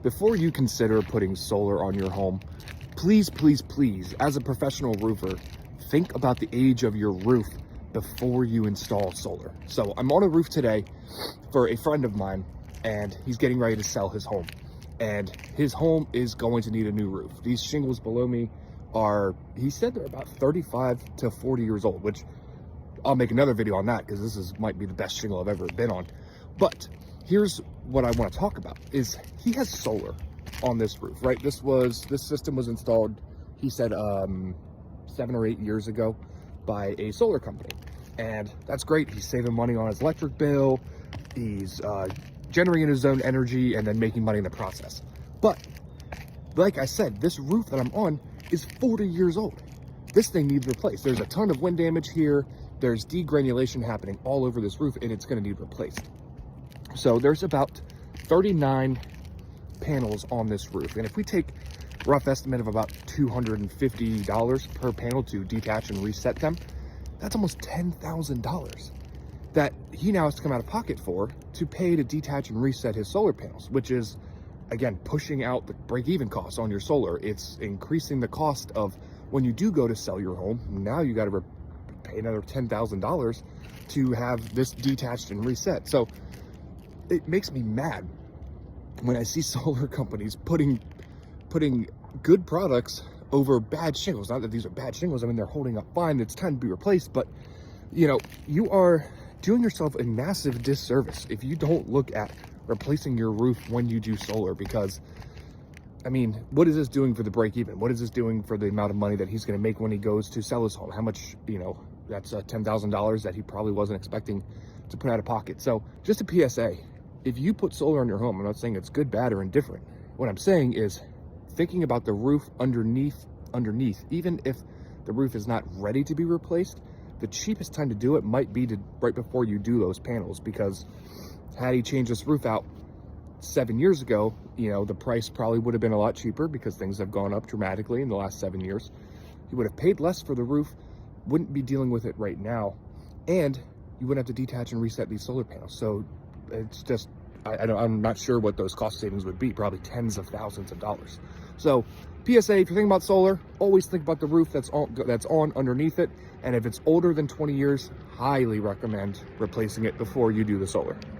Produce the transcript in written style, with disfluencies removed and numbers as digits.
before you consider putting solar on your home, please, please, please, as a professional roofer, think about the age of your roof before you install solar. So I'm on a roof today for a friend of mine, and he's getting ready to sell his home. And his home is going to need a new roof. These shingles below me are, he said they're about 35 to 40 years old, which I'll make another video on that because might be the best shingle I've ever been on. But here's what I want to talk about is he has solar on this roof, right? This system was installed, he said, 7 or 8 years ago by a solar company. And that's great. He's saving money on his electric bill. He's generating his own energy and then making money in the process. But like I said, this roof that I'm on is 40 years old. This thing needs replaced. There's a ton of wind damage here. There's degranulation happening all over this roof, and it's going to need replaced. So there's about 39 panels on this roof. And if we take a rough estimate of about $250 per panel to detach and reset them, that's almost $10,000 that he now has to come out of pocket for to pay to detach and reset his solar panels, which is, again, pushing out the break-even costs on your solar. It's increasing the cost of when you do go to sell your home. Now you got to pay another $10,000 to have this detached and reset. So it makes me mad when I see solar companies putting good products over bad shingles. Not that these are bad shingles. I mean, they're holding up fine. It's time to be replaced. But, you know, you are doing yourself a massive disservice if you don't look at replacing your roof when you do solar. Because, I mean, what is this doing for the break even? What is this doing for the amount of money that he's going to make when he goes to sell his home? How much, you know, that's $10,000 that he probably wasn't expecting to put out of pocket. So just a PSA, if you put solar on your home, I'm not saying it's good, bad, or indifferent. What I'm saying is thinking about the roof underneath, even if the roof is not ready to be replaced, the cheapest time to do it might be right before you do those panels. Because had he changed this roof out 7 years ago, you know, the price probably would have been a lot cheaper because things have gone up dramatically in the last 7 years. He would have paid less for the roof, wouldn't be dealing with it right now, and you wouldn't have to detach and reset these solar panels. So it's just, I'm not sure what those cost savings would be, probably tens of thousands of dollars. So PSA, if you're thinking about solar, always think about the roof that's on underneath it. And if it's older than 20 years, highly recommend replacing it before you do the solar.